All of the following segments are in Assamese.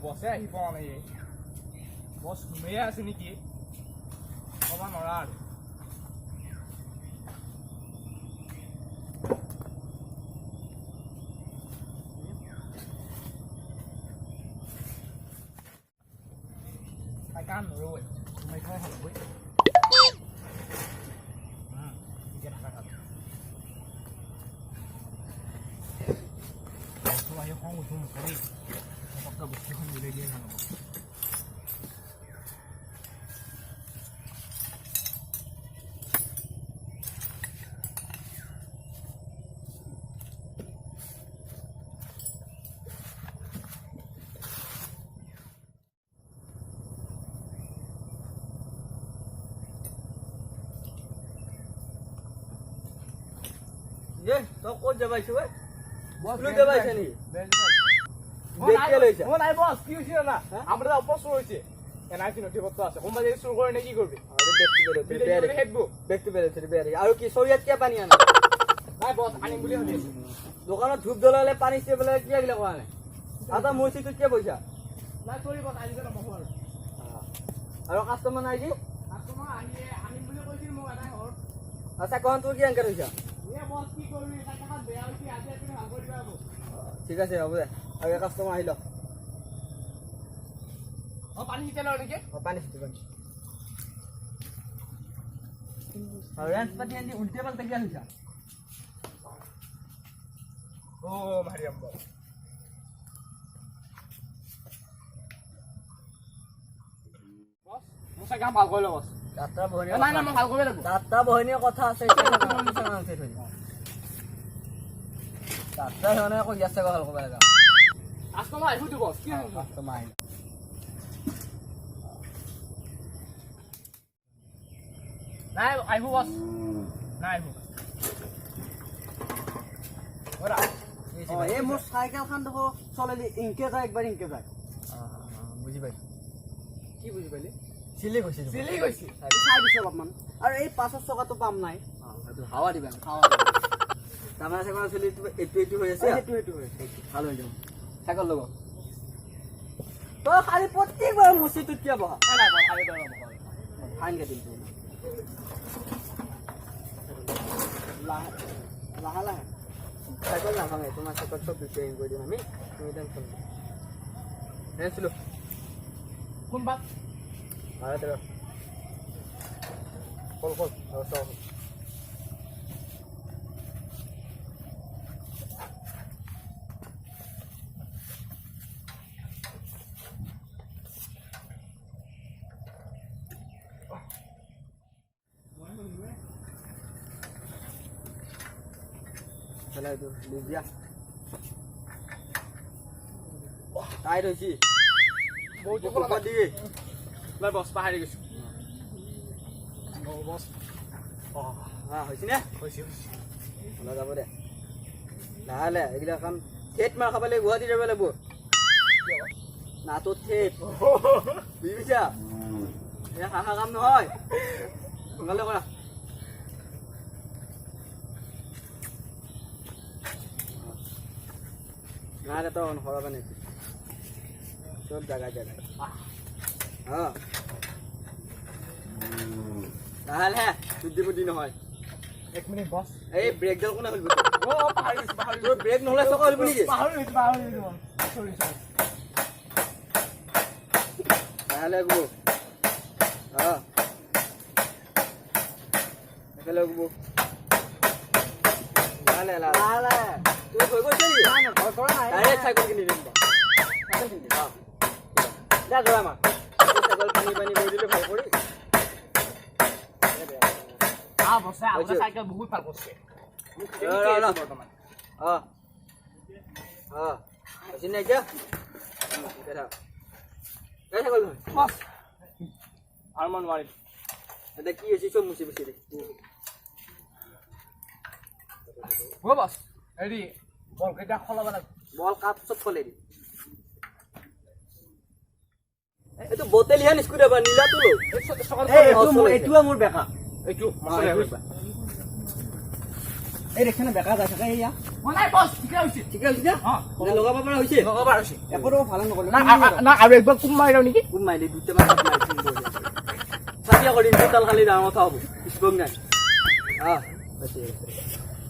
বছে আহি পোৱা নাই বছ ঘুমিয়ে আছে নেকি ক'ব নোৱাৰা আৰু I can't know it. My car has a weight. Get back up. So I have home with him. I'm going to go to the again. ये तो कौन जबाइछ बे বস জবাইছ নি দেখতে লইছ ও নাই বস কি হইছে না আমরা অপসর হইছে এনআইসি নথিপত্র আছে কোনবা যদি শুরু করে নাকি করবে আরে দেখতে বেরে হেডবো দেখতে বেরে আর কি সরিয়াত কে পানি আনা নাই বস আনি বলি হইছে দোকানত ধূপ জ্বলালে পানি সে বলে কি গিলা কোয়া নাই আদা মইছি তো কে পয়সা নাই সরি বস আনি গেল মহল আর কাস্টমার নাই কি কাস্টমার আনি বলি কইছিল মোক আটা হর আচ্ছা কোন তুই কি আনকার হইছা এ বস কি করবি এটা টাকা বেয়া হইছে আজি তুমি ভাল করি পাবো ঠিক আছে হবে আগে কাস্টমার আইলো ও পানি দিতে লও নাকি ও পানি দিতে পানি আর রেন্ট পাতি আনি উল্টে পাল্টে কি হইছা ও মারিয়াম বস বস মুসা কাম ভাল কইলো বস যাত্রা বহনি নাই না মই ভাল কইবে লাগব যাত্রা বহনির কথা আছে এটা কোনো নিশান আছে থই যাত্রা হনে কই আছে ভাল কইবা লাগা কাস্টমার আইবো তো বস কি কাস্টমার আইলো নাই আইবো বস নাই আইবো ওরা এই মোর সাইকেল খান দেখো চলেলি ইনকে যায় একবার ইনকে যায় বুঝি পাই কি বুঝি পাইলি সিলি কইছি সিলি কইছি চাই দিছে অলপমান আৰু এই 500 টকা তো পাম নাই হাৱা দিবা হাৱা তামানে সাইকেল চলি এটু হৈ আছে এটু হৈ আছে ভালো হৈ যাব সাইকেল লগ তো খালি প্ৰত্যেকবাৰ মুছি তুতিয়া বহা নাই বস আইবো ফাইন কাটিম তো লাহা লাহা সাইকেল না ভাঙে তোমার সাইকেল সব রিপেয়ারিং করে দিম আমি তুমি টেনশন নেই ছিল কোন বাত আরে তেরো কল সব চলে তো লিজিয়া তাই রইছি বহুত কল দিবি নাই বস পাহাৰি গৈছো ও বস হ্যাঁ হইছি না হইছে ভালো যাব দে লাহালে এগুলা কাম থেট মার খাবালে গুৱাহাটী যাব লাগব না তো থেট বুঝিছা এ হাহা কাম নহয় ভালো কৰা না রে তো হরাবে নাকি সব জায়গায় হ্যাঁ তাহলে হ্যাঁ বুদ্ধি নহয় 1 মিনিট বস এই ব্রেক ডাল কোনা হলব ও পাহাৰি তোৰ ব্ৰেক নহলে চক হলব নেকি পাহাৰি সরি তাহলে গো হ্যাঁ তাহলে গো লালে লালে তুই কই কইছিস না না তোরা নাই ডাইরেক্ট সাইকেল কিনে নিবা সাইকেল কিনে হ্যাঁ যা ধরা মা সাইকেল পানি বই দিলে ভাল করে বস আপনার সাইকেল বহুত ভাল করছে বর্তমান হ্যাঁ হ্যাঁ আসিন না যা বেরা এই সাইকেল বস আরমান ওয়ারি এটা কি হইছে সব মুছি বসে রে ও বস এডি বল কেটা খলাবা না বল কাপ সব খলে দি এটো বোতল ইহান স্কুটার বা নীলা তুলো সকাল এটু মোৰ বেকা এইটো মছলা হইবা এই রেখানে বেকা যায় থাকে ইয়া নাই বছ ঠিকে হৈছে ঠিকে হৈছে না লগাব পৰা হৈছে লগাব হৈছে একো ভালে নকৰিলো না আৰু একবাৰ কুম মাৰি দিওঁ নেকি কুম মাৰি দি দুটামান চাবিয়া কৰি দিম তাল খালি ডাঙৰ কথা হ'ব স্পক নাই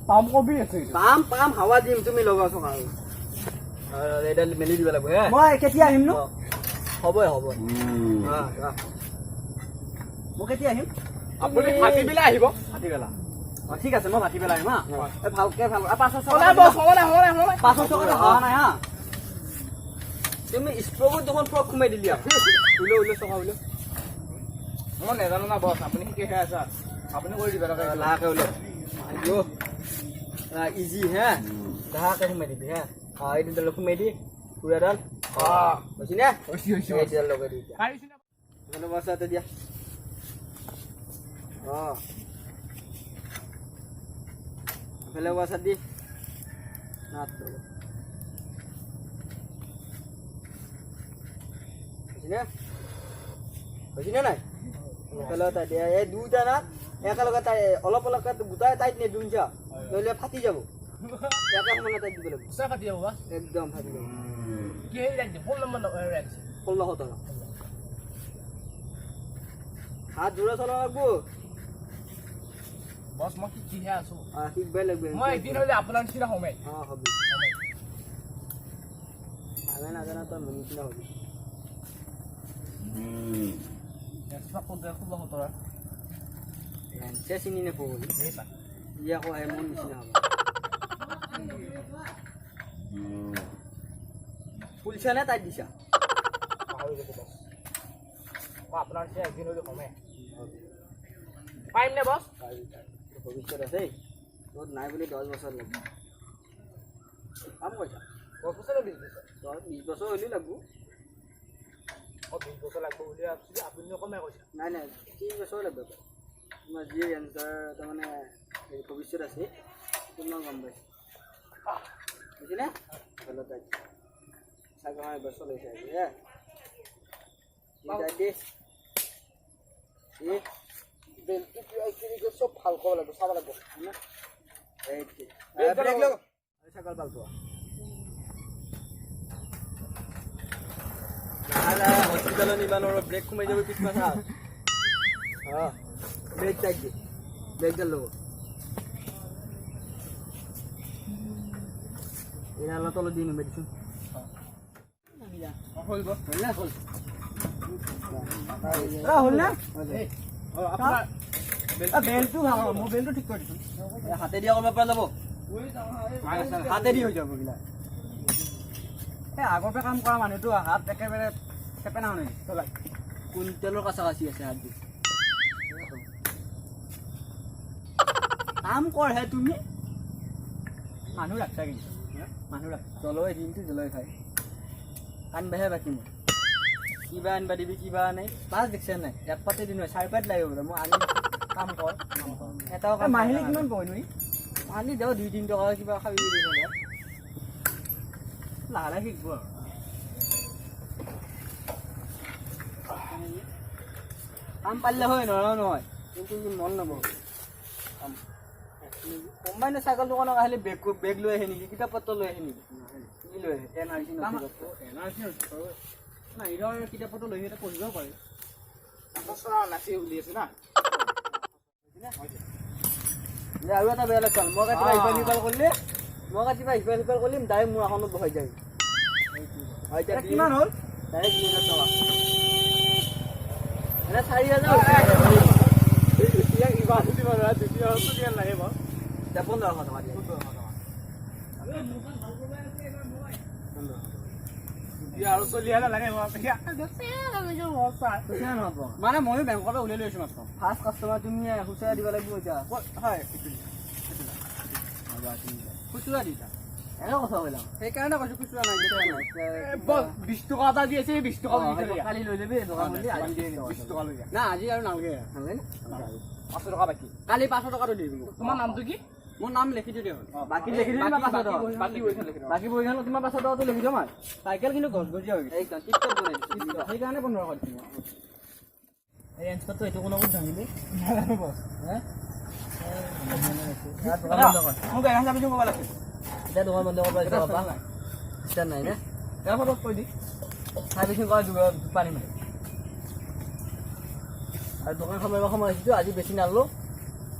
পাম কবি আছে পাম হাৱা দিম তুমি লগাও থকা আৰু এডাল মেলি দিব লাগিব হে মই কেতিয়া আহিম নো হ'ব মই কেতিয়া আহিম আপুনি ভাতি বেলা আহিব ভাতি বেলা ঠিক আছে মই ভাতি বেলা আহিম হা ভালকে ভাল 500 হাৱা নাই হা তুমি স্প্ৰকত দেখোন ফ্ৰক সোমাই দিলি উলো চকা উলো মই নাজানো না বছ আপুনি শিকিহে আছে আপুনি কৰি দিব লাহে উলো ইজি হে লাহে সোমাই দিবি হে এইডাল সোমাই দি পুৰাডাল হৈছে নে এইডাল লগাই দি বস্তাতে দিয়া এফালে বস্তাত দি হৈছে নাই এফালে তাই দিয়া এই দুইটা না একেলগে তাই অলপ অলপকে গোটাই টাইট নে দুইটা নহ'লে ফাটি যাব একে সমানে টাইট দিব লাগিব ফাটি যাব বছ একদম ফাটি যাব কি হেৰি ৰাখি 16 ৰাখি 16 টকা হাত জোৰা চলাব লাগিব বছ মই শিকিহে আছো শিকবাই লাগিব মই একদিন হ'লে আপোনাৰ নিচিনা হমেই হবি আমি নাজানা তই মোৰ নিচিনা হবি চিনি নাপাব ই আকৌ আহে মোৰ নিচিনা হ'ব ফুলছা নে তাই দিছা আপোনাৰ নিচিনা একদিন হ'লে হমেই পাৰিম নে বছ ভৱিষ্যত আছে তোৰ নাই বুলি 10 বছৰ লাগিব কাম কৰিছা 10 বছৰ 20 বছৰ হ'লেও লাগিব 20 বছৰ লাগিব বুলি ভাবিছিলো আপুনি কমাই কৈছে নাই 30 বছৰ লাগিব তোমাৰ যি এনচাৰ তাৰমানে ভৱিষ্যত আছে তোমাৰ গম পাইছে বুজিলে ভালো তাই চাগমাই বছৰ লৈছে হে দে বেলটো কি সব ভাল কৰিব লাগিব চাব লাগিব না এই ব্ৰেক লগ ছাগল পালটো আলা হস্পিটালত নিবানৰ ব্ৰেক কমাই যাব পিছমা সা ব্ৰেক টাইট দি ব্ৰেক ডাল লগ এনালা তল দি মেডিসিন হল গো হল না আপোনাৰ বেলটো ভাল মোবাইলটো ঠিক কৰি দিছো হাতে দিয়া কৰিব পৰা যাব হাতে দি হৈ যাব গিলা এই আগৰ পৰা কাম কৰা মানুহটো হাত একেবাৰে কেপেনা হয় চলাই কুইণ্টেলৰ কাছা কাছি আছে হাত দি কাম কৰ হে তুমি মানুহ ৰাখছা কিন্তু মানুহ ৰাখ জলই দিনটো জলই খাই আনবাহে বাকী মই কিবা আনবা দিবি কিবা নাই পাঁচ দেখছে নাই এক পাতে দিন 4 লাগিব বোলে মই আনি কাম কৰ এটাও কাম মাহিলি কিমান পয় নুই আনি দেও 2-3 টকা কিবা খাবি দিবি না লালা শিকব কাম পারলে হয় নহয় কিন্তু মন নব কোম্পানী সাইকেল দোকান আহিলে বেগ লৈ আহে নেকি কিতাপ পত্ৰ লৈ আহে নেকি কি লৈ আহে এনআৰসি না ইৰৰ কিতাপ পত্ৰ লৈ এটা পঢ়িব পাৰে বছৰ নাচি উলি আছে না আৰু এটা বেয়া লাগল মই কাটিবা ইফাল সিফাল কৰিম ডাইৰেক্ট মোৰ একাউণ্টত বহাই যায় এতিয়া কিমান হ'ল ডাইৰেক্ট 2000 টকা এনে 4000 ইয়াক ইবাৰ দিব নোৱাৰা তেতিয়া কিমান লাগে বাৰু 1500 টকা দিয়া আৰু চলিয়া নালাগে মানে ময়ো বেংকৰ পৰা উলিয়াই লৈছো মাত্ৰ ফাৰ্ষ্ট কাষ্টমাৰ তুমি খুচুৰা দিব লাগিব এতিয়া হয় খুচুৰা দিছা এনে কথা কইলা সেইকাৰণে কৈছো খুচুৰা নাই 20 টকা এটা দি আছে 20 টকা কালি লৈ যাবি দোকান বুলি আজি দিয়ে 20 টকা লৈ যা না আজি আৰু নালগে নালগে 500 টকা বাকি কালি 500 টকাটো দি দিব তোমাৰ নামটো কি মোৰ নাম লিখি দিও বাকি লিখি দিম 500 টকা বাকি পইচা লিখি বাকি পইচা তোমাৰ 500 টকাটো লিখি দিম আৰু সাইকেল কিন্তু গজগজিয়া হৈ গৈছে একদম টিপটপ বনাই দিছো সেইকাৰণে 15 কৰি দিম এই এনস্পটো এটো কোনো কোন ভাঙিলি নাজানো বস হে মোক এখন যাবি মোবাইল আছে এতিয়া দোকান বন্ধ কৰিব পাৰিছে পাপা ষ্টেণ্ড নাই নে ইয়াৰ ফটোত কৈ দি চাৰ্ভিচিং কৰা পানী মাৰি আৰু দোকানখন মাৰিব সময় হৈছেতো আজি বেছি নালো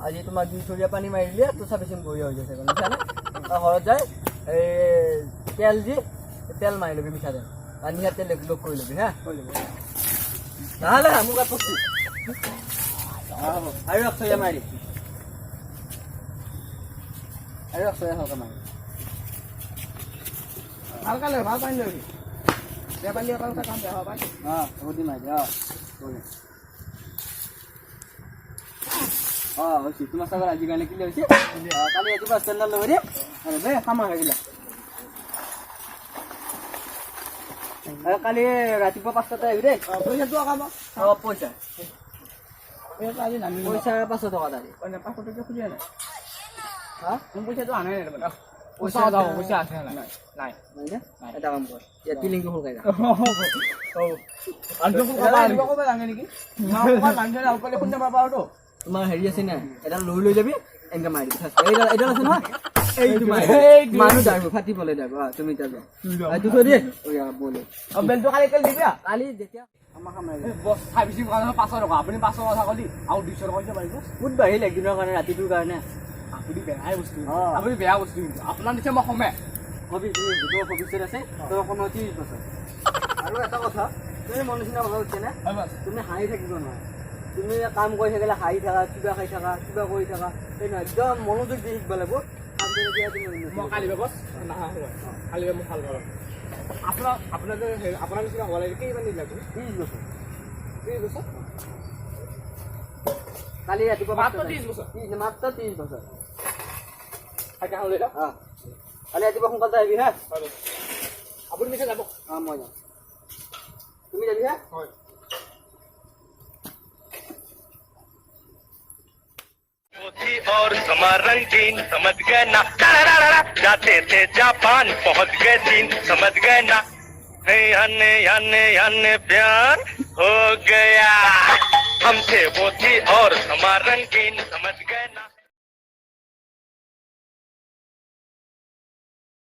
আজি তোমাৰ 2 চৰীয়া পানী মাৰি দিলে তো চাৰ্ভিচিং বঢ়িয়া হৈ গৈছে বুজিছানে আৰু ঘৰত যায় এই তেল মাৰি ল'বি মিঠা তেল আৰু নিশা তেল লগ কৰি ল'বি হা নহ'লে মোক আপত্তি আৰু 1 চৰীয়া মাৰি আৰু 1 চৰীয়া হওক মাৰি ভাল কালে ভাল পানী ল'বি বেয়া পানী অকল কাম বেয়া হ'ব পাই হ'ব দি মাৰি হৈছে তোমাৰ চাগৰ আজি কাৰণে কি হৈছে কালি ৰাতিপুৱা ষ্টেণ্ডাৰ্ড ল'ব দেই আৰু দে সামা হৈ গ'লা আৰু কালি ৰাতিপুৱা 5টাতে আহিবি দেই পইচাটো আকাব পইচা পইচা আজি নামি পইচা 500 টকা দাবি 500 টকা খুজিয়া নাই হা মোৰ পইচাটো আনাই নাই মানে পইচা দাও পইচা আছে নাই নাই নাই নে এটা কাম কৰ ইয়াত তিলিংটো হলকাই যা আনটো ক'ব লাগে নেকি মই মানুহে ওপৰলে কোন যাব পাৰোঁ তো তোমাৰ হেৰি আছে না এটা লৈ যাবি এনেকে মাৰি দিবি এইডাল আছে নহয় এইটো মাৰি মানুহ যাবো ফাটিবলে যাব তুমি যাবা এইটো থৈ দে বলে বেলটো কালি তেল দিবি কালি যেতিয়া আমাৰ কাম নাই বস সাৰ্ভিচিং কাৰণে 500 টকা আপুনি 500 টকা ক'লি আৰু 200 টকা দিব পাৰিব বহুত বাঢ়িল একদিনৰ কাৰণে ৰাতিটোৰ কাৰণে আপুনি বেয়াই বস্তু আপুনি বেয়া বস্তু কিন্তু আপোনাৰ নিচে মই সমে হবি তুমি ভিডিঅ' ভৱিষ্যত আছে তোৰ কোনো 30 বছৰ আৰু এটা কথা তুমি মন নিচিনা কথা হৈছে না তুমি হাঁহি থাকিব নোৱাৰা তুমি কাম কৰি থাকিলে হাঁহি থাকা কিবা খাই থাকা কিবা কৰি থাকা সেই নহয় একদম মনোযোগ দি শিকিব লাগিব মই কালি বস নাহাঁ কালি মোক ভাল কৰক আপোনাৰ নিচিনা হ'ব লাগে কিমান দিন লাগিব 30 বছৰ 30 বছৰ কালি ৰাতিপুৱা মাত্ৰ 30 বছৰ মাত্ৰ 30 বছৰ তাকে হ'লে কালি ৰাতিপুৱা সোনকালে আহিবি হা আপুনি নিচে যাব মই যাম তুমি যাবি হা হয় और समार रंगीन समझ गए ना जाते थे जापान पहुंच गए चीन समझ गए ना याने प्यार हो गया हमसे वो थी और समार रंगीन समझ गए ना